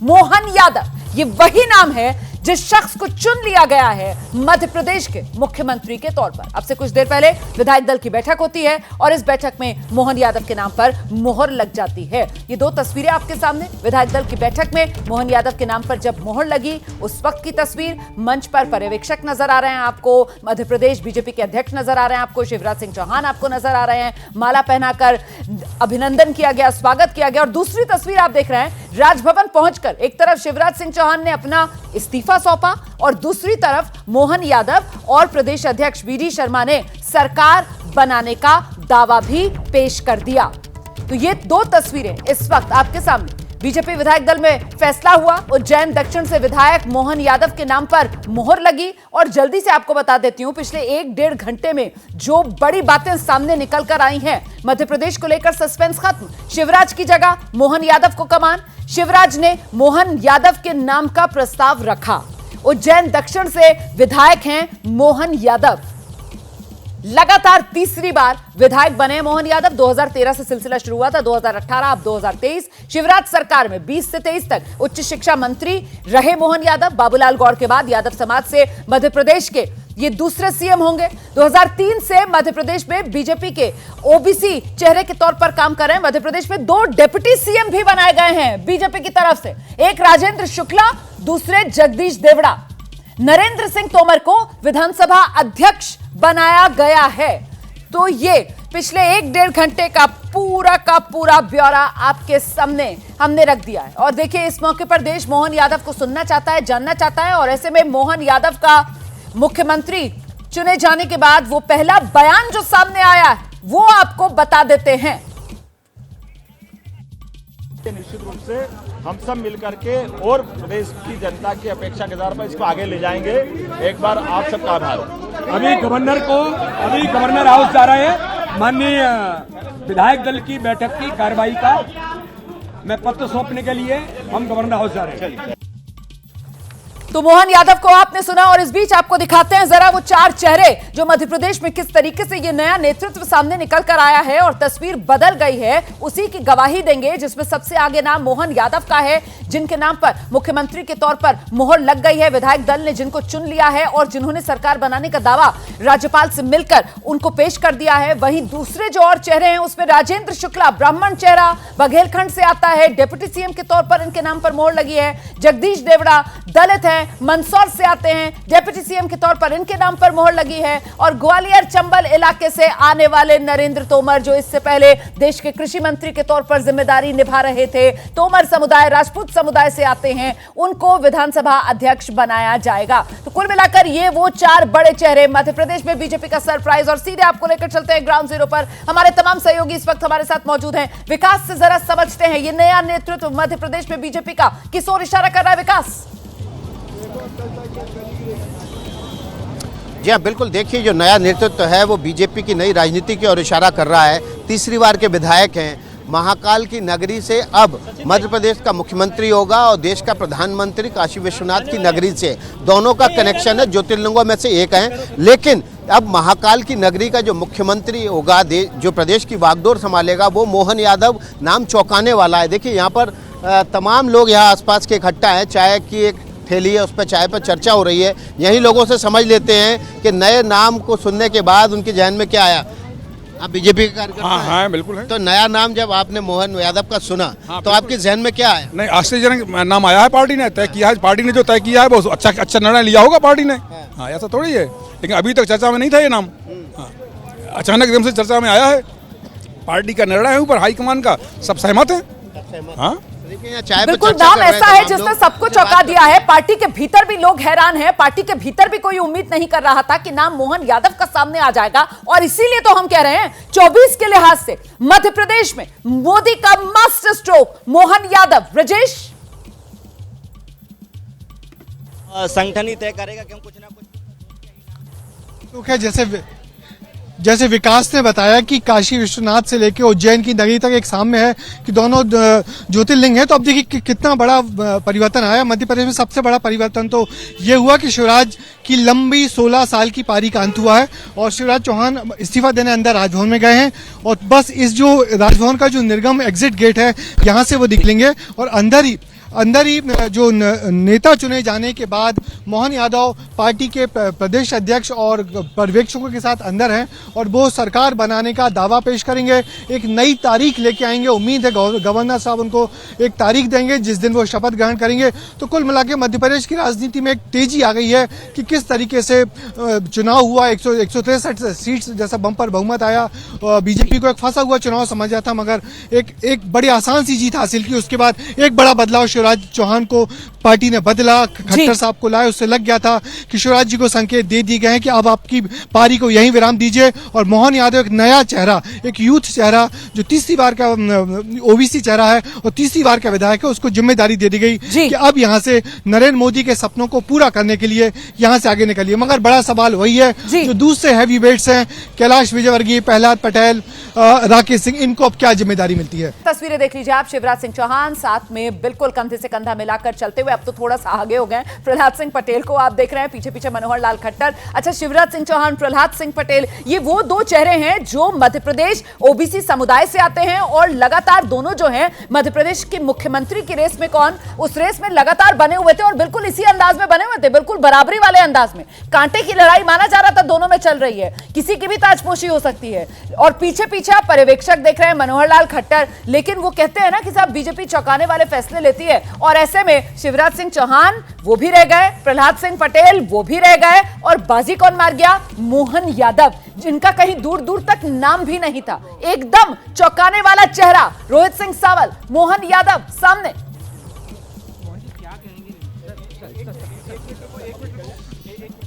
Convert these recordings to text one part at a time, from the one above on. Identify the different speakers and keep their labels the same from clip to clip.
Speaker 1: मोहन यादव, ये वही नाम है जिस शख्स को चुन लिया गया है मध्य प्रदेश के मुख्यमंत्री के तौर पर। अब से कुछ देर पहले विधायक दल की बैठक होती है और इस बैठक में मोहन यादव के नाम पर मोहर लग जाती है। ये दो तस्वीरें आपके सामने, विधायक दल की बैठक में मोहन यादव के नाम पर जब मोहर लगी उस वक्त की तस्वीर। मंच पर पर्यवेक्षक नजर आ रहे हैं आपको, मध्य प्रदेश बीजेपी के अध्यक्ष नजर आ रहे हैं आपको, शिवराज सिंह चौहान आपको नजर आ रहे हैं, माला पहनाकर अभिनंदन किया गया, स्वागत किया गया। और दूसरी तस्वीर आप देख रहे हैं, राजभवन पहुंचकर एक तरफ शिवराज सिंह चौहान ने अपना इस्तीफा सौंपा और दूसरी तरफ मोहन यादव और प्रदेश अध्यक्ष वीडी शर्मा ने सरकार बनाने का दावा भी पेश कर दिया। तो ये दो तस्वीरें इस वक्त आपके सामने। बीजेपी विधायक दल में फैसला हुआ, उज्जैन दक्षिण से विधायक मोहन यादव के नाम पर मोहर लगी। और जल्दी से आपको बता देती हूं, पिछले 1-1.5 घंटे में जो बड़ी बातें सामने निकल कर आई हैं, मध्य प्रदेश को लेकर सस्पेंस खत्म। शिवराज की जगह मोहन यादव को कमान, शिवराज ने मोहन यादव के नाम का प्रस्ताव रखा। उज्जैन दक्षिण से विधायक हैं मोहन यादव, लगातार तीसरी बार विधायक बने मोहन यादव। 2013 से सिलसिला शुरू हुआ था, 2018, अब 2023। शिवराज सरकार में 20 से 23 तक उच्च शिक्षा मंत्री रहे मोहन यादव। बाबूलाल गौर के बाद यादव समाज से मध्य प्रदेश के ये दूसरे सीएम होंगे। 2003 से मध्य प्रदेश में बीजेपी के ओबीसी चेहरे के तौर पर काम कर रहे हैं। मध्य प्रदेश में 2 डिप्टी सीएम भी बनाए गए हैं बीजेपी की तरफ से, एक राजेंद्र शुक्ला, दूसरे जगदीश देवड़ा। नरेंद्र सिंह तोमर को विधानसभा अध्यक्ष बनाया गया है। तो ये पिछले 1-1.5 घंटे का पूरा ब्यौरा आपके सामने हमने रख दिया है। और देखिए, इस मौके पर देश मोहन यादव को सुनना चाहता है, जानना चाहता है। और ऐसे में मोहन यादव का मुख्यमंत्री चुने जाने के बाद वो पहला बयान जो सामने आया है वो आपको बता देते हैं।
Speaker 2: निश्चित रूप से हम सब मिलकर के और प्रदेश की जनता की अपेक्षा के आधार पर इसको आगे ले जाएंगे। एक बार आप सबका आभार।
Speaker 3: अभी गवर्नर हाउस जा रहे हैं, माननीय विधायक दल की बैठक की कार्रवाई का मैं पत्र सौंपने के लिए हम गवर्नर हाउस जा रहे हैं।
Speaker 1: तो मोहन यादव को आपने सुना और इस बीच आपको दिखाते हैं जरा वो 4 चेहरे जो मध्य प्रदेश में किस तरीके से ये नया नेतृत्व सामने निकल कर आया है और तस्वीर बदल गई है, उसी की गवाही देंगे। जिसमें सबसे आगे नाम मोहन यादव का है, जिनके नाम पर मुख्यमंत्री के तौर पर मोहर लग गई है। विधायक दल ने जिनको चुन लिया है और जिन्होंने सरकार बनाने का दावा राज्यपाल से मिलकर उनको पेश कर दिया है। वहीं दूसरे जो और चेहरे हैं उसमें राजेंद्र शुक्ला, ब्राह्मण चेहरा, बघेलखंड से आता है, डिप्टी सीएम के तौर पर इनके नाम पर मोहर लगी है। जगदीश देवड़ा दलित है, मंदसौर से आते हैं, डिप्टी सीएम के तौर पर इनके नाम पर मोहर लगी है। और ग्वालियर चंबल इलाके से आने वाले नरेंद्र तोमर, जो इससे पहले देश के कृषि मंत्री के तौर पर जिम्मेदारी निभा रहे थे, तोमर समुदाय, राजपूत समुदाय से आते हैं, उनको विधानसभा अध्यक्ष बनाया जाएगा। तो कुल मिलाकर ये वो 4 बड़े चेहरे मध्य प्रदेश में बीजेपी का सरप्राइज। और सीधे आपको लेकर चलते हैं ग्राउंड जीरो पर। हमारे तमाम सहयोगी इस वक्त हमारे साथ मौजूद हैं। विकास से जरा समझते हैं ये नया नेतृत्व मध्य प्रदेश में बीजेपी का किस ओर इशारा कर रहा है। विकास
Speaker 4: जी हाँ, बिल्कुल। देखिए, जो नया नेतृत्व है वो बीजेपी की नई राजनीति की ओर इशारा कर रहा है। तीसरी बार के विधायक हैं, महाकाल की नगरी से अब मध्य प्रदेश का मुख्यमंत्री होगा और देश का प्रधानमंत्री काशी विश्वनाथ की नगरी से, दोनों का कनेक्शन है, ज्योतिर्लिंगों में से एक है। लेकिन अब महाकाल की नगरी का जो मुख्यमंत्री होगा, जो प्रदेश की बागडोर संभालेगा, वो मोहन यादव नाम चौंकाने वाला है। देखिए, यहाँ पर तमाम लोग यहाँ आसपास के इकट्ठा हैं, चाय की एक ठेली है, उस पर चाय पर चर्चा हो रही है। यही लोगों से समझ लेते हैं कि नए नाम को सुनने के बाद उनके जहन में क्या आया। आप बीजेपी के कार्यकर्ता हैं?
Speaker 5: हाँ, बिल्कुल है।
Speaker 4: तो नया नाम जब आपने मोहन यादव का सुना, तो आपके जहन में क्या आया?
Speaker 5: नहीं, आश्चर्यजनक नाम आया है, पार्टी ने तय किया है। पार्टी ने जो तय किया है वो अच्छा निर्णय लिया होगा पार्टी ने। हाँ, ऐसा थोड़ी है, लेकिन अभी तक चर्चा में नहीं था ये नाम। हाँ, अचानक एकदम से चर्चा में आया है। पार्टी का निर्णय है, ऊपर हाईकमान का सब सहमत है। हाँ,
Speaker 1: बिल्कुल, नाम ऐसा है जिसने सबको चौंका दिया है। पार्टी के भीतर भी लोग हैरान हैं, पार्टी के भीतर भी कोई उम्मीद नहीं कर रहा था कि नाम मोहन यादव का सामने आ जाएगा। और इसीलिए तो हम कह रहे हैं 24 के लिहाज से मध्य प्रदेश में मोदी का मास्टर स्ट्रोक मोहन यादव। ब्रजेश,
Speaker 6: संगठन ही तय करेगा कि हम कुछ ना कुछ
Speaker 7: जैसे विकास ने बताया कि काशी विश्वनाथ से लेकर उज्जैन की नगरी तक एक साम्य है कि दोनों ज्योतिर्लिंग है। तो अब देखिए कितना बड़ा परिवर्तन आया मध्य प्रदेश में। सबसे बड़ा परिवर्तन तो ये हुआ कि शिवराज की लंबी 16 साल की पारी का अंत हुआ है और शिवराज चौहान इस्तीफा देने अंदर राजभवन में गए हैं। और बस इस जो राजभवन का जो निर्गम एग्जिट गेट है, यहाँ से वो निकलेंगे और अंदर ही अंदर ही जो नेता चुने जाने के बाद मोहन यादव पार्टी के प्रदेश अध्यक्ष और पर्यवेक्षकों के साथ अंदर हैं और वो सरकार बनाने का दावा पेश करेंगे, एक नई तारीख लेके आएंगे। उम्मीद है गवर्नर साहब उनको एक तारीख देंगे जिस दिन वो शपथ ग्रहण करेंगे। तो कुल मिला के मध्य प्रदेश की राजनीति में एक तेजी आ गई है कि किस तरीके से चुनाव हुआ। 163 सीट जैसा बम्पर बहुमत आया। बीजेपी को एक फंसा हुआ चुनाव समझा था, मगर एक बड़ी आसान सी जीत हासिल की। उसके बाद एक बड़ा बदलाव शिवराज चौहान को पार्टी ने बदला, खट्टर साहब को लाए। उससे लग गया था कि शिवराज जी को संकेत दे दिए गए हैं कि अब आपकी पारी को यहीं विराम दीजिए और मोहन यादव एक नया चेहरा, एक यूथ चेहरा जो तीसरी बार का ओबीसी चेहरा है और तीसरी बार का विधायक है, उसको जिम्मेदारी दे दी गई कि अब यहां से नरेंद्र मोदी के सपनों को पूरा करने के लिए यहां से आगे निकलिए। मगर बड़ा सवाल वही है जो दूसरे हैवी वेट्स हैं, कैलाश विजयवर्गीय, प्रहलाद पटेल, राकेश सिंह, इनको अब क्या जिम्मेदारी मिलती है।
Speaker 1: तस्वीरें देख लीजिए आप, शिवराज सिंह चौहान साथ में बिल्कुल कंधे से कंधा मिलाकर चलते हुए, अब तो थोड़ा सा आगे हो गए। प्रहलाद सिंह पटेल को आप देख रहे हैं, पीछे पीछे मनोहर लाल खट्टर। अच्छा, शिवराज सिंह चौहान, प्रहलाद सिंह पटेल, ये वो दो चेहरे हैं जो मध्य प्रदेश ओबीसी समुदाय से आते हैं और लगातार दोनों जो हैं मध्य प्रदेश के मुख्यमंत्री की रेस में उस रेस में लगातार बने हुए थे और बिल्कुल इसी अंदाज में बने हुए थे, बिल्कुल बराबरी वाले अंदाज में। कांटे की लड़ाई माना जा रहा था दोनों में चल रही है, किसी की भी ताजपोशी हो सकती है। और पीछे पीछे आप पर्यवेक्षक देख रहे हैं मनोहर लाल खट्टर, लेकिन वो कहते हैं ना कि साहब बीजेपी चौंकाने वाले फैसले लेती है और ऐसे में शिवराज सिंह चौहान वो भी रह गए, प्रहलाद सिंह पटेल वो भी रह गए और बाजी कौन मार गया? मोहन यादव, जिनका कहीं दूर दूर तक नाम भी नहीं था। एकदम चौंकाने वाला चेहरा रोहित सिंह सावल, मोहन यादव सामने।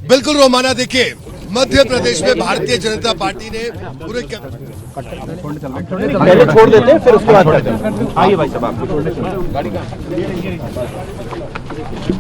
Speaker 8: बिल्कुल रोमाना, देखिए मध्य प्रदेश में भारतीय जनता पार्टी ने पूरे
Speaker 2: पहले छोड़ देते हैं फिर उसके बाद करते हैं। आइए भाई साहब,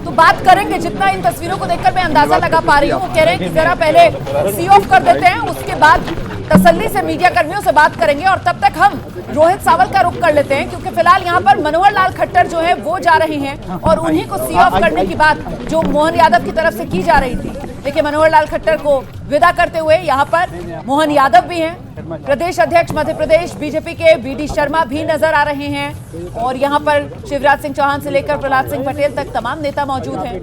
Speaker 1: तो बात करेंगे। जितना इन तस्वीरों को देखकर मैं अंदाजा लगा पा रही हूँ, वो कह रहे हैं कि जरा पहले सी ऑफ कर देते हैं, उसके बाद तसल्ली से मीडिया कर्मियों से बात करेंगे। और तब तक हम रोहित सावल का रुख कर लेते हैं, क्योंकि फिलहाल यहाँ पर मनोहर लाल खट्टर जो है वो जा रहे हैं और उन्हीं को सी ऑफ करने की बात जो मोहन यादव की तरफ से की जा रही थी। देखिए, मनोहर लाल खट्टर को विदा करते हुए यहाँ पर मोहन यादव भी हैं, प्रदेश अध्यक्ष मध्य प्रदेश बीजेपी के बीडी शर्मा भी नजर आ रहे हैं और यहाँ पर शिवराज सिंह चौहान से लेकर प्रहलाद सिंह पटेल तक तमाम नेता मौजूद हैं।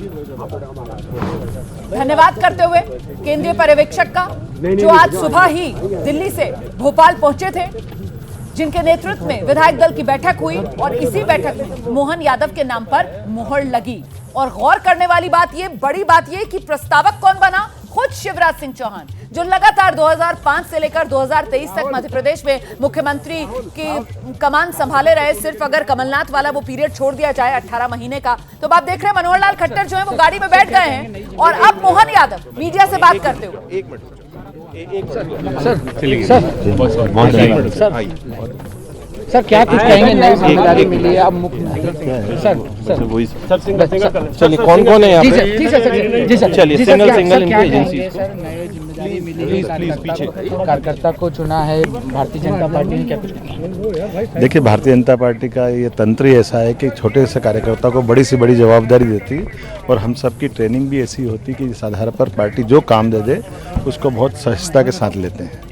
Speaker 1: धन्यवाद करते हुए केंद्रीय पर्यवेक्षक का, जो आज सुबह ही दिल्ली से भोपाल पहुंचे थे, जिनके नेतृत्व में विधायक दल की बैठक हुई और इसी बैठक में मोहन यादव के नाम पर मुहर लगी। और गौर करने वाली बात ये, बड़ी बात ये कि प्रस्तावक कौन बना? खुद शिवराज सिंह चौहान, जो लगातार 2005 से लेकर 2023 तक मध्य प्रदेश में मुख्यमंत्री की कमान संभाले रहे। सिर्फ अगर कमलनाथ वाला वो पीरियड छोड़ दिया जाए 18 महीने का, तो आप देख रहे हैं मनोहर लाल खट्टर जो है वो गाड़ी में बैठ गए हैं और अब मोहन यादव मीडिया से बात करते हुए।
Speaker 9: सर क्या कुछ कहेंगे? नई जिम्मेदारी मिली है अब मुख्यमंत्री। सर
Speaker 2: चलिए, कौन कौन है यहाँ पे?
Speaker 9: जी सर,
Speaker 2: चलिए सिंगल इनको एजेंसी।
Speaker 9: सर नई जिम्मेदारी मिली है, कार्यकर्ता को चुना है भारतीय जनता पार्टी ने, क्या कुछ कहेंगे?
Speaker 10: देखिए, भारतीय जनता पार्टी का ये तंत्र ही ऐसा है कि छोटे से कार्यकर्ता को बड़ी से बड़ी जवाबदारी देती और हम सबकी ट्रेनिंग भी ऐसी होती कि इस आधार पर पार्टी जो काम दे दे उसको बहुत सहजता के साथ लेते हैं।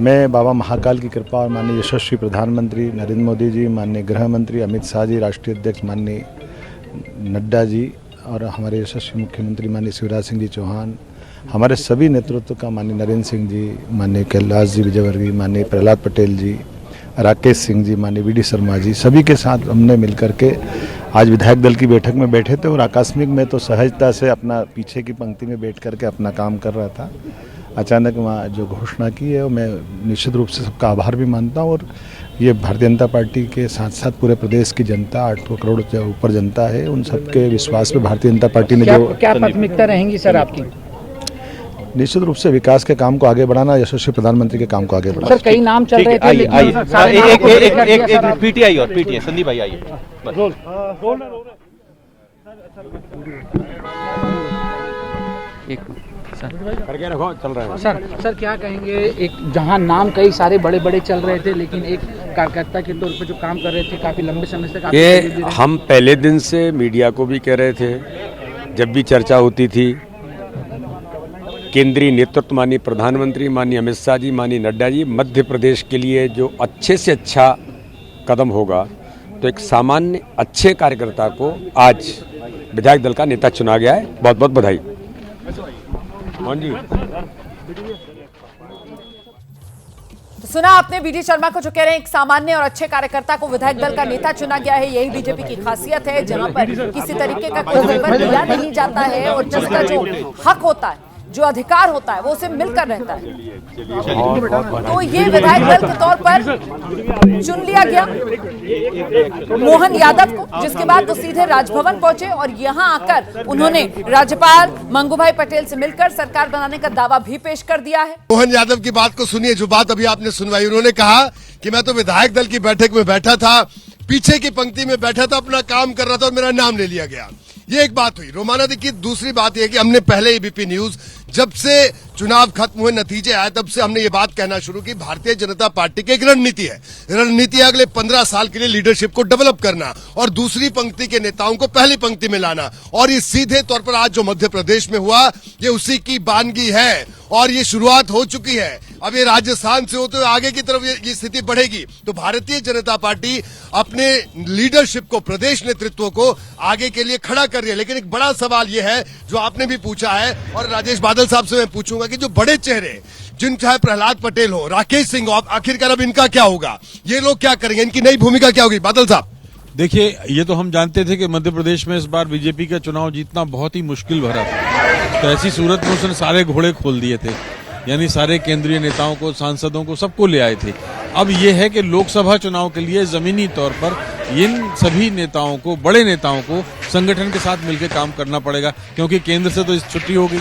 Speaker 10: मैं बाबा महाकाल की कृपा और माननीय यशस्वी प्रधानमंत्री नरेंद्र मोदी जी, माननीय गृह मंत्री अमित शाह जी, राष्ट्रीय अध्यक्ष माननीय नड्डा जी और हमारे यशस्वी मुख्यमंत्री माननीय शिवराज सिंह जी चौहान, हमारे सभी नेतृत्व का माननीय नरेंद्र सिंह जी, माननीय कैलाश जी विजयवर्गीय, माननीय प्रहलाद पटेल जी, राकेश सिंह जी, माननीय बीडी शर्मा जी, सभी के साथ हमने मिलकर के आज विधायक दल की बैठक में बैठे थे और आकस्मिक में तो सहजता से अपना पीछे की पंक्ति में बैठ करके अपना काम कर रहा था। अचानक वहाँ जो घोषणा की है, मैं निश्चित रूप से सबका आभार भी मानता हूँ और ये भारतीय जनता पार्टी के साथ साथ पूरे प्रदेश की जनता, 8 करोड़ से ऊपर जनता है, उन सबके विश्वास पे भारतीय जनता पार्टी ने जो
Speaker 9: क्या प्राथमिकता रहेंगी सर आपकी?
Speaker 10: निश्चित रूप से विकास के काम को आगे बढ़ाना, यशस्वी प्रधानमंत्री के काम को आगे बढ़ाना।
Speaker 9: सर कई नाम चल रहे थे,
Speaker 2: एक पीटीआई और पीटीआई संदीप भाई आइए।
Speaker 9: सर क्या कहेंगे? एक जहां नाम कई सारे बड़े बड़े चल रहे थे, लेकिन एक कार्यकर्ता के तौर पर जो काम कर रहे थे काफी लंबे समय से,
Speaker 3: ये हम पहले दिन से मीडिया को भी कह रहे थे, जब भी चर्चा होती थी, केंद्रीय नेतृत्व माननीय प्रधानमंत्री माननीय अमित शाह जी, माननीय नड्डा जी, मध्य प्रदेश के लिए जो अच्छे से अच्छा कदम होगा तो एक सामान्य अच्छे कार्यकर्ता को आज विधायक दल का नेता चुना गया है। बहुत बहुत बधाई। मोहन जी,
Speaker 1: तो सुना आपने बीडी शर्मा को जो कह रहे हैं एक सामान्य और अच्छे कार्यकर्ता को विधायक दल का नेता चुना गया है। यही बीजेपी की खासियत है, जहां पर किसी तरीके का कोई फेवर दिया नहीं जाता है और जिसका जो हक होता है, जो अधिकार होता है, वो उसे मिलकर रहता है। तो ये विधायक दल के तौर पर चुन लिया गया मोहन यादव को, जिसके बाद वो सीधे राजभवन पहुंचे और यहां आकर उन्होंने राज्यपाल मंगूभाई पटेल से मिलकर सरकार बनाने का दावा भी पेश कर दिया है।
Speaker 8: मोहन यादव की बात को सुनिए, जो बात अभी आपने सुनवाई। उन्होंने कहा कि मैं तो विधायक दल की बैठक में बैठा था, पीछे की पंक्ति में बैठा था, अपना काम कर रहा था और मेरा नाम ले लिया गया। ये एक बात हुई। रोमाना देखिए, दूसरी बात यह कि हमने पहले एबीपी न्यूज जब से चुनाव खत्म हुए, नतीजे आए, तब से हमने ये बात कहना शुरू की, भारतीय जनता पार्टी की एक रणनीति है। रणनीति है अगले 15 साल के लिए लीडरशिप को डेवलप करना और दूसरी पंक्ति के नेताओं को पहली पंक्ति में लाना। और ये सीधे तौर पर आज जो मध्य प्रदेश में हुआ, ये उसी की बानगी है और ये शुरुआत हो चुकी है। अब ये राजस्थान से होते हुए आगे की तरफ ये स्थिति बढ़ेगी। तो भारतीय जनता पार्टी अपने लीडरशिप को, प्रदेश नेतृत्व को आगे के लिए खड़ा कर रही है। लेकिन एक बड़ा सवाल ये है जो आपने भी पूछा है और राजेश बादल साहब से मैं पूछूंगा कि जो बड़े चेहरे, जिन चाहे प्रहलाद पटेल हो, राकेश सिंह हो, आखिरकार अब इनका क्या होगा? ये लोग क्या करेंगे? इनकी नई भूमिका क्या होगी? बादल साहब,
Speaker 11: देखिए, ये तो हम जानते थे कि मध्य प्रदेश में इस बार बीजेपी का चुनाव जीतना बहुत ही मुश्किल भरा था। तो ऐसी सूरत में उसने सारे घोड़े खोल दिए थे, यानी सारे केंद्रीय नेताओं को, सांसदों को, सबको ले आए थे। अब ये है कि लोकसभा चुनाव के लिए जमीनी तौर पर इन सभी नेताओं को, बड़े नेताओं को संगठन के साथ मिलकर काम करना पड़ेगा, क्योंकि केंद्र से तो इस छुट्टी होगी।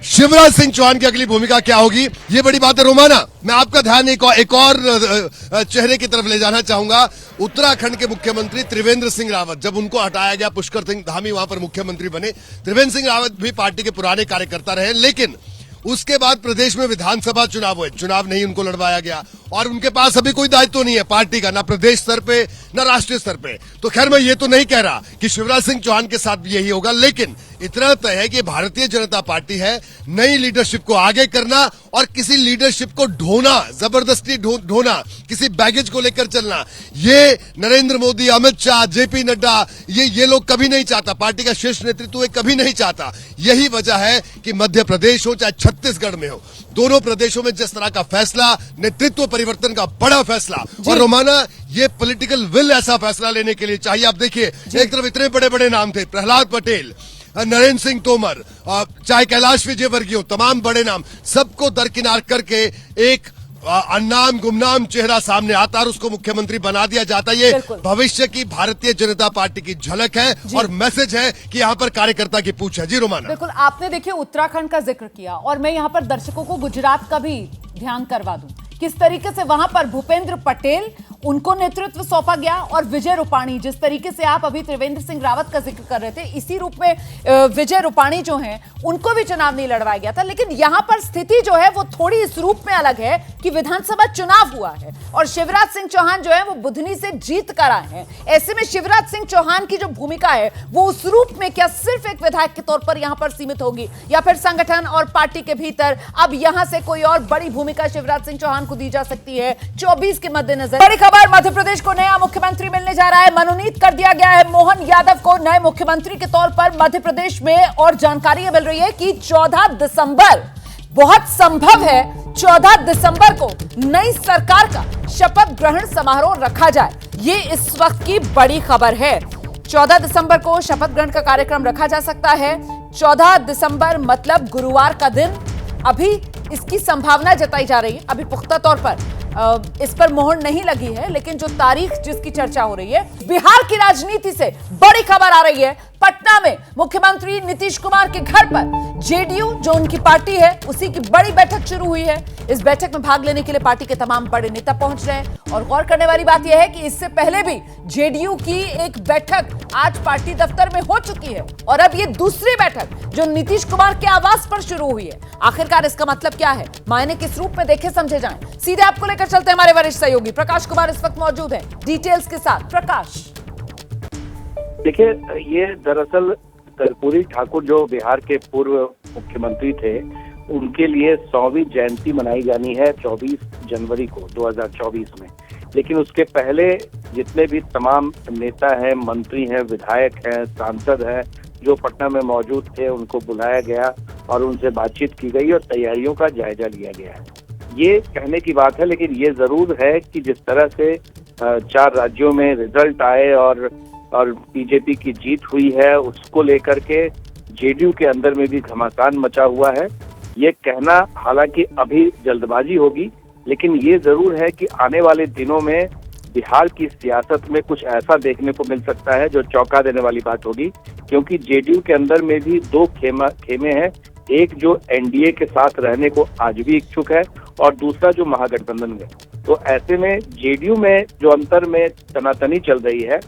Speaker 8: शिवराज सिंह चौहान की अगली भूमिका क्या होगी, ये बड़ी बात है। रोमाना, मैं आपका ध्यान एक और चेहरे की तरफ ले जाना चाहूंगा। उत्तराखंड के मुख्यमंत्री त्रिवेंद्र सिंह रावत, जब उनको हटाया गया, पुष्कर सिंह धामी वहां पर मुख्यमंत्री बने। त्रिवेंद्र सिंह रावत भी पार्टी के पुराने कार्यकर्ता रहे, लेकिन उसके बाद प्रदेश में विधानसभा चुनाव हुए, चुनाव नहीं उनको लड़वाया गया और उनके पास अभी कोई दायित्व नहीं है पार्टी का, ना प्रदेश स्तर पे ना राष्ट्रीय स्तर पे। तो खैर, मैं ये तो नहीं कह रहा कि शिवराज सिंह चौहान के साथ भी यही होगा, लेकिन इतना तय है कि भारतीय जनता पार्टी है नई लीडरशिप को आगे करना और किसी लीडरशिप को ढोना, जबरदस्ती ढोना, किसी बैगेज को लेकर चलना, ये नरेंद्र मोदी, अमित शाह, जेपी नड्डा, ये लोग कभी नहीं चाहता। पार्टी का शीर्ष नेतृत्व कभी नहीं चाहता। यही वजह है कि मध्य प्रदेश हो चाहे छत्तीसगढ़ में हो, दोनों प्रदेशों में जिस तरह का फैसला, नेतृत्व परिवर्तन का बड़ा फैसला, और रोमाना ये पॉलिटिकल विल ऐसा फैसला लेने के लिए चाहिए। आप देखिए, एक तरफ इतने बड़े बड़े नाम थे, प्रहलाद पटेल, नरेंद्र सिंह तोमर, चाहे कैलाश विजयवर्गीय हो, तमाम बड़े नाम, सबको दरकिनार करके एक अनाम गुमनाम चेहरा सामने आता और उसको मुख्यमंत्री बना दिया जाता। ये भविष्य की भारतीय जनता पार्टी की झलक है और मैसेज है कि यहाँ पर कार्यकर्ता की पूछ है। जी रोमाना,
Speaker 1: बिल्कुल। आपने देखिए उत्तराखंड का जिक्र किया और मैं यहाँ पर दर्शकों को गुजरात का भी ध्यान करवा दूं, किस तरीके से वहां पर भूपेंद्र पटेल, उनको नेतृत्व सौंपा गया और विजय रूपाणी, जिस तरीके से आप अभी त्रिवेंद्र सिंह रावत का जिक्र कर रहे थे, इसी रूप में विजय रूपाणी जो हैं उनको भी चुनाव नहीं लड़वाया गया था। लेकिन यहां पर स्थिति जो है वो थोड़ी इस रूप में अलग है कि विधानसभा चुनाव हुआ है और शिवराज सिंह चौहान जो है वो बुधनी से जीत कर आए हैं। ऐसे में शिवराज सिंह चौहान की जो भूमिका है वो उस रूप में क्या सिर्फ एक विधायक के तौर पर यहां पर सीमित होगी या फिर संगठन और पार्टी के भीतर अब यहां से कोई और बड़ी भूमिका शिवराज सिंह चौहान को दी जा सकती है 24 के मद्देनजर? बड़ी खबर, मध्य प्रदेश को नया मुख्यमंत्री मिलने जा रहा है। मनोनीत कर दिया गया है मोहन यादव को नए मुख्यमंत्री के तौर पर मध्य प्रदेश में और जानकारी मिल रही है कि 14 दिसंबर, बहुत संभव है 14 दिसंबर को नई सरकार का शपथ ग्रहण समारोह रखा जाए। ये इस वक्त की बड़ी खबर है। 14 दिसंबर को शपथ ग्रहण का कार्यक्रम रखा जा सकता है। 14 दिसंबर मतलब गुरुवार का दिन। अभी इसकी संभावना जताई जा रही है, अभी पुख्ता तौर पर इस पर मोहर नहीं लगी है, लेकिन जो तारीख जिसकी चर्चा हो रही है, बिहार की राजनीति से बड़ी खबर आ रही है। पटना में मुख्यमंत्री नीतीश कुमार के घर पर जेडीयू, जो उनकी पार्टी है, उसी की बड़ी बैठक शुरू हुई है। इस बैठक में भाग लेने के लिए पार्टी के तमाम बड़े नेता पहुंच रहे हैं और गौर करने वाली बात यह है कि इससे पहले भी जेडीयू की एक बैठक आज पार्टी दफ्तर में हो चुकी है और अब ये दूसरी बैठक जो नीतीश कुमार के आवास पर शुरू हुई है। आखिरकार इसका मतलब क्या है, मायने किस रूप में देखे समझे जाएं, सीधे आपको लेकर चलते हैं। हमारे वरिष्ठ सहयोगी प्रकाश कुमार इस वक्त मौजूद है डिटेल्स के साथ। प्रकाश,
Speaker 12: देखिए, ये दरअसल कर्पूरी ठाकुर जो बिहार के पूर्व मुख्यमंत्री थे, उनके लिए 100वीं जयंती मनाई जानी है 24 जनवरी को 2024 में। लेकिन उसके पहले जितने भी तमाम नेता हैं, मंत्री हैं, विधायक हैं, सांसद हैं, जो पटना में मौजूद थे, उनको बुलाया गया और उनसे बातचीत की गई और तैयारियों का जायजा लिया गया है। ये कहने की बात है, लेकिन ये जरूर है कि जिस तरह से 4 राज्यों में रिजल्ट आए और बीजेपी की जीत हुई है, उसको लेकर के जेडीयू के अंदर में भी घमासान मचा हुआ है। ये कहना हालांकि अभी जल्दबाजी होगी, लेकिन ये जरूर है कि आने वाले दिनों में बिहार की सियासत में कुछ ऐसा देखने को मिल सकता है जो चौंका देने वाली बात होगी, क्योंकि जेडीयू के अंदर में भी 2 खेमे हैं। एक जो एनडीए के साथ रहने को आज भी इच्छुक है और दूसरा जो महागठबंधन में। तो ऐसे में जेडीयू में जो अंतर में तनातनी चल रही है,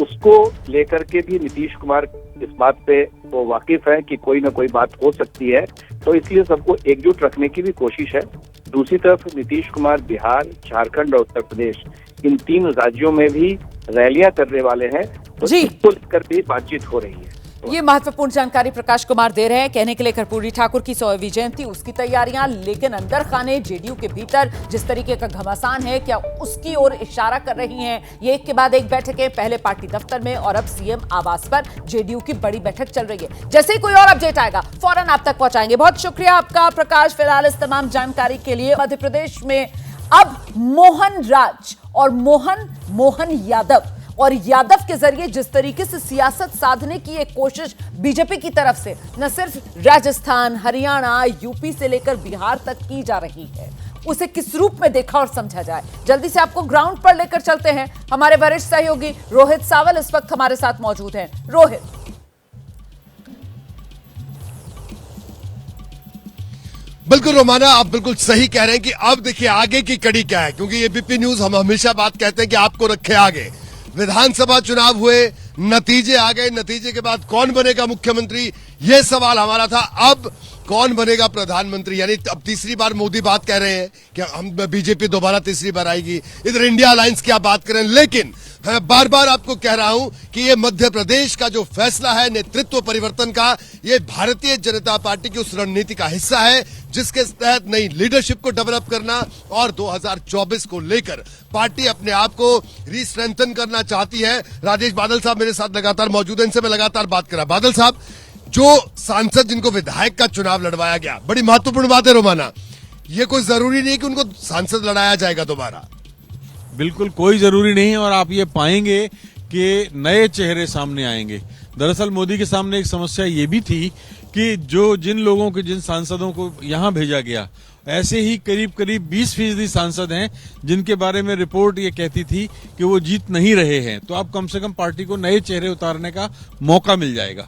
Speaker 12: उसको लेकर के भी नीतीश कुमार इस बात पे वो वाकिफ है कि कोई ना कोई बात हो सकती है, तो इसलिए सबको एकजुट रखने की भी कोशिश है। दूसरी तरफ नीतीश कुमार बिहार, झारखंड और उत्तर प्रदेश, इन 3 राज्यों में भी रैलियां करने वाले हैं, तो इसको लेकर भी बातचीत हो रही है।
Speaker 1: ये महत्वपूर्ण जानकारी प्रकाश कुमार दे रहे हैं। कहने के लिए कर्पूरी ठाकुर की 100वीं जयंती, उसकी तैयारियां, लेकिन अंदर खाने जेडीयू के भीतर जिस तरीके का घमासान है, क्या उसकी ओर इशारा कर रही हैं? ये एक के बाद एक बैठकें, पहले पार्टी दफ्तर में और अब सीएम आवास पर जेडीयू की बड़ी बैठक चल रही है। जैसे ही कोई और अपडेट आएगा फौरन आप तक पहुंचाएंगे। बहुत शुक्रिया आपका प्रकाश, फिलहाल इस तमाम जानकारी के लिए। मध्य प्रदेश में अब मोहन राज और मोहन यादव और यादव के जरिए जिस तरीके से सियासत साधने की एक कोशिश बीजेपी की तरफ से न सिर्फ राजस्थान, हरियाणा, यूपी से लेकर बिहार तक की जा रही है, उसे किस रूप में देखा और समझा जाए, जल्दी से आपको ग्राउंड पर लेकर चलते हैं। हमारे वरिष्ठ सहयोगी रोहित सावल इस वक्त हमारे साथ मौजूद हैं। रोहित,
Speaker 8: बिल्कुल रोमाना, आप बिल्कुल सही कह रहे हैं कि अब देखिए आगे की कड़ी क्या है, क्योंकि एबीपी न्यूज हम हमेशा बात कहते हैं कि आपको रखे आगे। विधानसभा चुनाव हुए, नतीजे आ गए, नतीजे के बाद कौन बनेगा मुख्यमंत्री, ये सवाल हमारा था। अब कौन बनेगा प्रधानमंत्री, यानी अब तीसरी बार मोदी बात कह रहे हैं कि हम बीजेपी दोबारा तीसरी बार आएगी। इधर इंडिया अलायंस की आप बात करें, लेकिन मैं बार बार आपको कह रहा हूं कि ये मध्य प्रदेश का जो फैसला है नेतृत्व परिवर्तन का, ये भारतीय जनता पार्टी की उस रणनीति का हिस्सा है जिसके तहत नई लीडरशिप को डेवलप करना और 2024 को लेकर पार्टी अपने आप को रीस्ट्रेंथन करना चाहती है। राजेश बादल साहब मेरे साथ लगातार मौजूद हैं, इनसे मैं लगातार बात कर रहा। बादल साहब, जो सांसद जिनको विधायक का चुनाव लड़वाया गया, बड़ी महत्वपूर्ण बात है रोमाना, ये कोई जरूरी नहीं कि उनको सांसद लड़ाया जाएगा दोबारा।
Speaker 11: बिल्कुल कोई जरूरी नहीं, और आप ये पाएंगे कि नए चेहरे सामने आएंगे। दरअसल मोदी के सामने एक समस्या ये भी थी कि जिन सांसदों को यहां भेजा गया, ऐसे ही करीब 20% सांसद हैं जिनके बारे में रिपोर्ट ये कहती थी कि वो जीत नहीं रहे हैं। तो अब कम से कम पार्टी को नए चेहरे उतारने का मौका मिल जाएगा।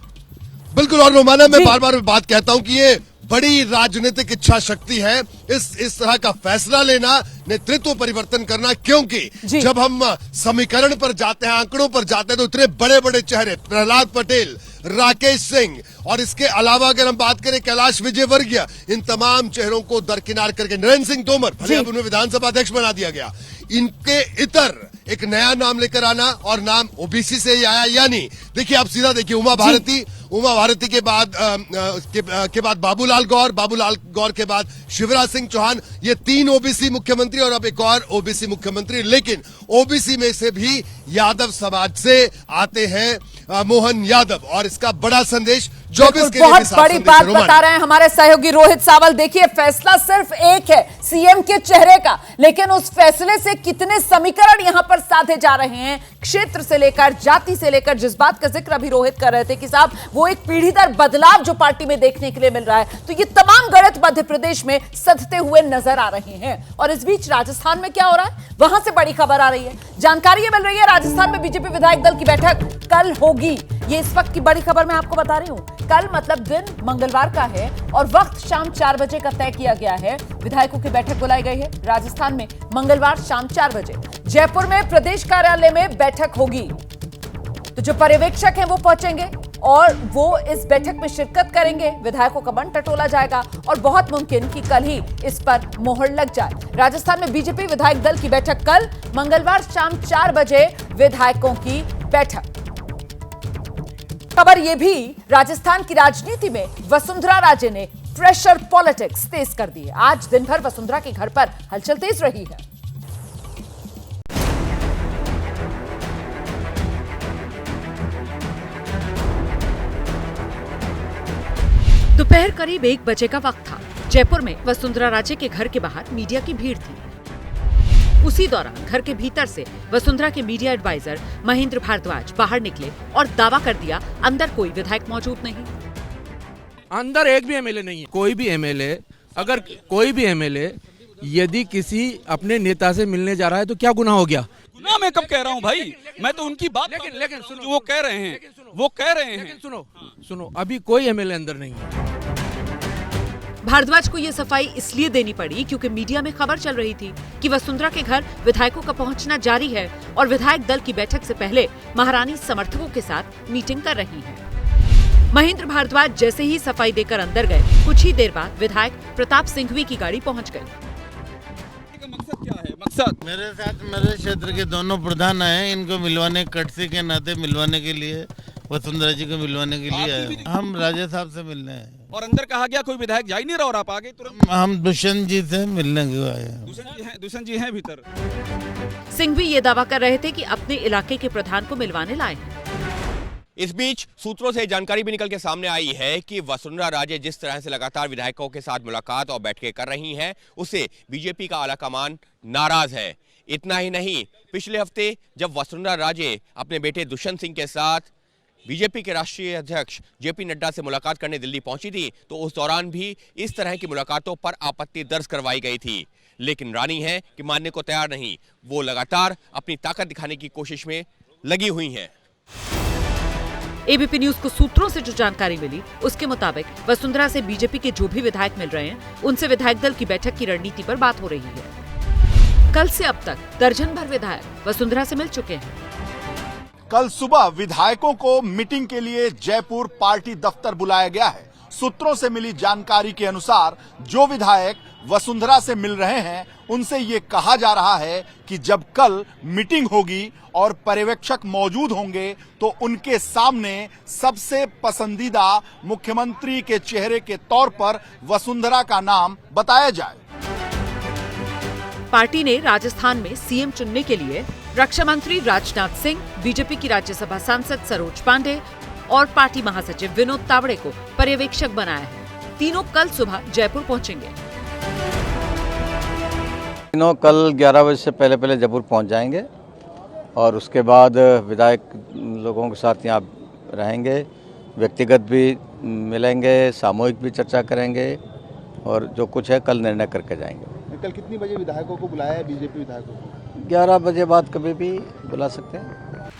Speaker 8: बिल्कुल, और रोमाना मैं बार बार बात कहता हूं कि ये बड़ी राजनीतिक इच्छा शक्ति है इस तरह का फैसला लेना, नेतृत्व परिवर्तन करना, क्योंकि जब हम समीकरण पर जाते हैं, आंकड़ों पर जाते हैं, तो इतने बड़े बड़े चेहरे, प्रहलाद पटेल, राकेश सिंह, और इसके अलावा अगर हम बात करें कैलाश विजयवर्गीय, इन तमाम चेहरों को दरकिनार करके नरेंद्र सिंह तोमर, भले अब उन्हें विधानसभा अध्यक्ष बना दिया गया, इनके इतर एक नया नाम लेकर आना, और नाम ओबीसी से ही आया। यानी देखिए, आप सीधा देखिए, उमा भारती के बाद बाबूलाल गौर के बाद शिवराज सिंह चौहान, ये 3 ओबीसी मुख्यमंत्री और अब एक और ओबीसी मुख्यमंत्री। लेकिन ओबीसी में से भी यादव समाज से आते हैं मोहन यादव, और इसका बड़ा संदेश 24 के लिए
Speaker 1: बहुत बड़ी बात बता रहे हैं हमारे सहयोगी रोहित सावल। देखिए, फैसला सिर्फ एक है सीएम के चेहरे का, लेकिन उस फैसले से कितने समीकरण यहां पर साधे जा रहे हैं, क्षेत्र से लेकर, जाति से लेकर, जिस बात का जिक्र अभी रोहित कर रहे थे कि साहब वो एक पीढ़ी दर बदलाव जो पार्टी में देखने के लिए मिल रहा है, तो ये तमाम गणित मध्य प्रदेश में सधते हुए नजर आ रहे हैं। और इस बीच राजस्थान में क्या हो रहा है, वहां से बड़ी खबर आ रही है, जानकारी ये मिल रही है, राजस्थान में बीजेपी विधायक दल की बैठक कल होगी। ये इस वक्त की बड़ी खबर मैं आपको बता रही हूं। कल मतलब दिन मंगलवार का है और वक्त शाम 4 बजे का तय किया गया है। विधायकों की बैठक बुलाई गई है राजस्थान में मंगलवार शाम 4 बजे। जयपुर में प्रदेश कार्यालय में बैठक होगी, तो जो पर्यवेक्षक हैं वो पहुंचेंगे और वो इस बैठक में शिरकत करेंगे। विधायकों का मन टटोला जाएगा और बहुत मुमकिन कि कल ही इस पर मोहर लग जाए। राजस्थान में बीजेपी विधायक दल की बैठक कल मंगलवार शाम 4 बजे, विधायकों की बैठक। खबर यह भी, राजस्थान की राजनीति में वसुंधरा राजे ने प्रेशर पॉलिटिक्स तेज कर दी है। आज दिन भर वसुंधरा के घर पर हलचल तेज रही है। दोपहर करीब 1 बजे का वक्त था। जयपुर में वसुंधरा राजे के घर के बाहर मीडिया की भीड़ थी। उसी दौरान घर के भीतर से वसुंधरा के मीडिया एडवाइजर महेंद्र भारद्वाज बाहर निकले और दावा कर दिया अंदर कोई विधायक मौजूद नहीं।
Speaker 13: अंदर एक भी एमएलए नहीं है। कोई भी एमएलए, अगर कोई भी एमएलए यदि किसी अपने नेता से मिलने जा रहा है तो क्या गुनाह हो गया?
Speaker 14: गुनाह मैं कब कह रहा हूँ भाई, मैं तो उनकी बात
Speaker 13: लेकिन सुनो,
Speaker 14: जो वो कह रहे हैं वो कह रहे हैं।
Speaker 13: लेकिन सुनो अभी कोई एमएलए अंदर नहीं है।
Speaker 1: भारद्वाज को ये सफाई इसलिए देनी पड़ी क्योंकि मीडिया में खबर चल रही थी कि वसुंधरा के घर विधायकों का पहुंचना जारी है और विधायक दल की बैठक से पहले महारानी समर्थकों के साथ मीटिंग कर रही है। महेंद्र भारद्वाज जैसे ही सफाई देकर अंदर गए, कुछ ही देर बाद विधायक प्रताप सिंघवी की गाड़ी पहुंच गई।
Speaker 14: मकसद क्या है? मकसद
Speaker 15: मेरे साथ मेरे क्षेत्र के दोनों प्रधान आए, इनको मिलवाने, कटसी के नाते मिलवाने के लिए, वसुंधरा जी को मिलवाने के लिए आए। हम राजा साहब से मिलने हैं।
Speaker 14: और अंदर कहा गया कोई विधायक जा ही नहीं रहा और आप आगे तुरंत।
Speaker 15: हम दुष्यंत जी से मिलने के आए हैं।
Speaker 14: दुष्यंत जी हैं भीतर।
Speaker 1: सिंघवी ये दावा कर रहे थे कि अपने इलाके के प्रधान को मिलवाने लाए हैं।
Speaker 16: इस बीच सूत्रों से जानकारी भी निकल के सामने आई है कि वसुंधरा राजे जिस तरह से लगातार विधायकों के साथ मुलाकात और बैठकें कर रही हैं, उससे बीजेपी का आलाकमान नाराज है। इतना ही नहीं, पिछले हफ्ते जब वसुंधरा राजे अपने बेटे दुष्यंत सिंह के साथ बीजेपी के राष्ट्रीय अध्यक्ष जेपी नड्डा से मुलाकात करने दिल्ली पहुंची थी, तो उस दौरान भी इस तरह की मुलाकातों पर आपत्ति दर्ज करवाई गई थी। लेकिन रानी है कि मानने को तैयार नहीं, वो लगातार अपनी ताकत दिखाने की कोशिश में लगी हुई हैं।
Speaker 1: एबीपी न्यूज को सूत्रों से जो जानकारी मिली, उसके मुताबिक वसुंधरा से बीजेपी के जो भी विधायक मिल रहे हैं, उनसे विधायक दल की बैठक की रणनीति पर बात हो रही है। कल से अब तक दर्जन भर विधायक वसुंधरा से मिल चुके हैं।
Speaker 17: कल सुबह विधायकों को मीटिंग के लिए जयपुर पार्टी दफ्तर बुलाया गया है। सूत्रों से मिली जानकारी के अनुसार जो विधायक वसुंधरा से मिल रहे हैं, उनसे ये कहा जा रहा है कि जब कल मीटिंग होगी और पर्यवेक्षक मौजूद होंगे तो उनके सामने सबसे पसंदीदा मुख्यमंत्री के चेहरे के तौर पर वसुंधरा का नाम बताया जाए।
Speaker 1: पार्टी ने राजस्थान में सीएम चुनने के लिए रक्षा मंत्री राजनाथ सिंह, बीजेपी की राज्यसभा सांसद सरोज पांडे और पार्टी महासचिव विनोद तावड़े को पर्यवेक्षक बनाया है। तीनों कल सुबह जयपुर पहुंचेंगे।
Speaker 18: तीनों कल 11 बजे से पहले जयपुर पहुंच जाएंगे और उसके बाद विधायक लोगों के साथ यहाँ रहेंगे, व्यक्तिगत भी मिलेंगे, सामूहिक भी चर्चा करेंगे और जो कुछ है कल निर्णय करके जाएंगे।
Speaker 4: कल कितनी बजे विधायकों को बुलाया है बीजेपी विधायकों को?
Speaker 18: 11 बजे बाद कभी भी बुला सकते हैं।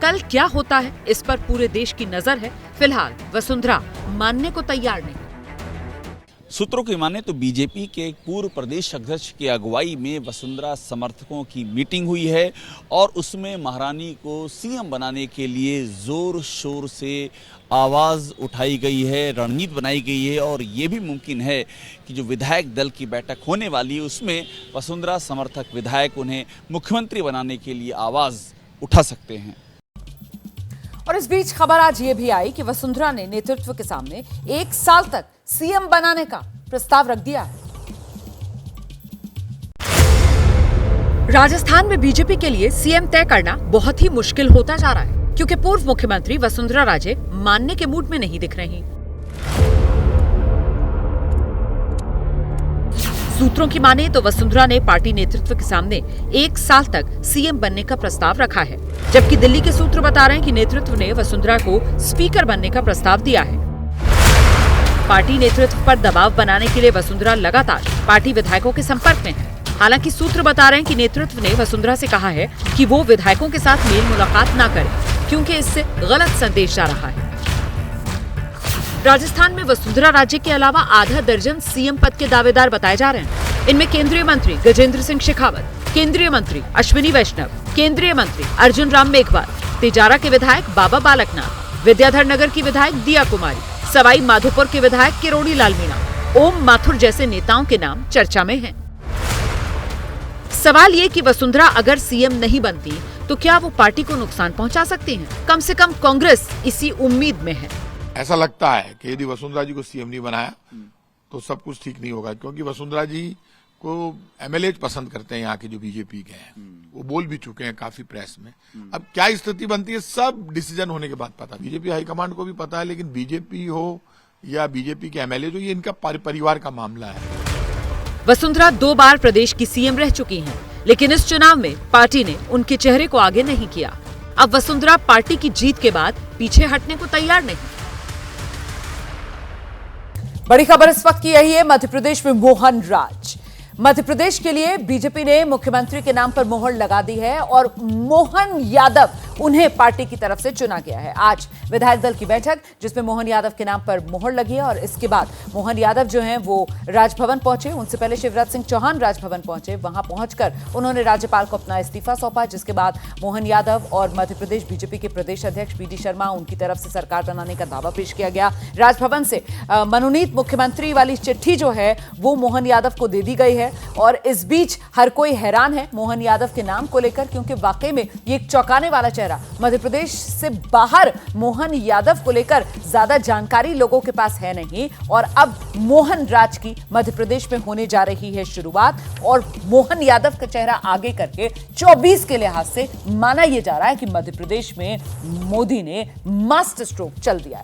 Speaker 1: कल क्या होता है इस पर पूरे देश की नजर है। फिलहाल वसुंधरा मानने को तैयार नहीं।
Speaker 19: सूत्रों की माने तो बीजेपी के एक पूर्व प्रदेश अध्यक्ष की अगुवाई में वसुंधरा समर्थकों की मीटिंग हुई है और उसमें महारानी को सीएम बनाने के लिए जोर शोर से आवाज़ उठाई गई है, रणनीति बनाई गई है और ये भी मुमकिन है कि जो विधायक दल की बैठक होने वाली है उसमें वसुंधरा समर्थक विधायक उन्हें मुख्यमंत्री बनाने के लिए आवाज़ उठा सकते हैं।
Speaker 1: और इस बीच खबर आज ये भी आई कि वसुंधरा ने नेतृत्व के सामने 1 साल तक सीएम बनाने का प्रस्ताव रख दिया है। राजस्थान में बीजेपी के लिए सीएम तय करना बहुत ही मुश्किल होता जा रहा है क्योंकि पूर्व मुख्यमंत्री वसुंधरा राजे मानने के मूड में नहीं दिख रही। सूत्रों की माने तो वसुंधरा ने पार्टी नेतृत्व के सामने 1 साल तक सीएम बनने का प्रस्ताव रखा है, जबकि दिल्ली के सूत्र बता रहे हैं कि नेतृत्व ने वसुंधरा को स्पीकर बनने का प्रस्ताव दिया है। पार्टी नेतृत्व पर दबाव बनाने के लिए वसुंधरा लगातार पार्टी विधायकों के संपर्क में है। हालांकि सूत्र बता रहे हैं कि नेतृत्व ने वसुंधरा से कहा है कि वो विधायकों के साथ मेल मुलाकात न करे क्योंकि इससे गलत संदेश जा रहा है। राजस्थान में वसुंधरा राजे के अलावा आधा दर्जन सीएम पद के दावेदार बताए जा रहे हैं। इनमें केंद्रीय मंत्री गजेंद्र सिंह शेखावत, केंद्रीय मंत्री अश्विनी वैष्णव, केंद्रीय मंत्री अर्जुन राम मेघवाल, तिजारा के विधायक बाबा बालकनाथ, विद्याधर नगर की विधायक दिया कुमारी, सवाई माधोपुर के विधायक किरोड़ी लाल मीणा, ओम माथुर जैसे नेताओं के नाम चर्चा में हैं। सवाल ये कि वसुंधरा अगर सीएम नहीं बनती तो क्या वो पार्टी को नुकसान पहुंचा सकती हैं? कम से कम कांग्रेस इसी उम्मीद में है।
Speaker 20: ऐसा लगता है कि यदि वसुंधरा जी को सीएम नहीं बनाया तो सब कुछ ठीक नहीं होगा, क्योंकि वसुंधरा जी को एमएलए पसंद करते हैं यहाँ के जो बीजेपी के हैं, वो बोल भी चुके हैं काफी प्रेस में। अब क्या स्थिति बनती है सब डिसीजन होने के बाद पता, बीजेपी हाईकमांड को भी पता है, लेकिन बीजेपी हो या बीजेपी के एमएलए, जो ये इनका परिवार का मामला है।
Speaker 1: वसुंधरा 2 बार प्रदेश की सीएम रह चुकी हैं, लेकिन इस चुनाव में पार्टी ने उनके चेहरे को आगे नहीं किया। अब वसुंधरा पार्टी की जीत के बाद पीछे हटने को तैयार नहीं। बड़ी खबर इस वक्त की यही है, मध्य प्रदेश में मोहन राज। मध्य प्रदेश के लिए बीजेपी ने मुख्यमंत्री के नाम पर मोहर लगा दी है और मोहन यादव उन्हें पार्टी की तरफ से चुना गया है। आज विधायक दल की बैठक जिसमें मोहन यादव के नाम पर मोहर लगी है और इसके बाद मोहन यादव जो हैं वो राजभवन पहुंचे। उनसे पहले शिवराज सिंह चौहान राजभवन पहुंचे। वहां पहुंचकर उन्होंने राज्यपाल को अपना इस्तीफा सौंपा, जिसके बाद मोहन यादव और मध्य प्रदेश बीजेपी के प्रदेश अध्यक्ष पीडी शर्मा उनकी तरफ से सरकार बनाने का दावा पेश किया गया। राजभवन से मनोनीत मुख्यमंत्री वाली चिट्ठी जो है वो मोहन यादव को दे दी गई है और इस बीच हर कोई हैरान है मोहन यादव के नाम को लेकर, क्योंकि वाकई में ये एक चौंकाने वाला चेहरा। मध्य प्रदेश से बाहर मोहन यादव को लेकर ज्यादा जानकारी लोगों के पास है नहीं और अब मोहन राज की मध्य प्रदेश में होने जा रही है शुरुआत और मोहन यादव का चेहरा आगे करके 24 के लिहाज से माना यह जा रहा है कि मध्य प्रदेश में मोदी ने मास्टर स्ट्रोक चल दिया है।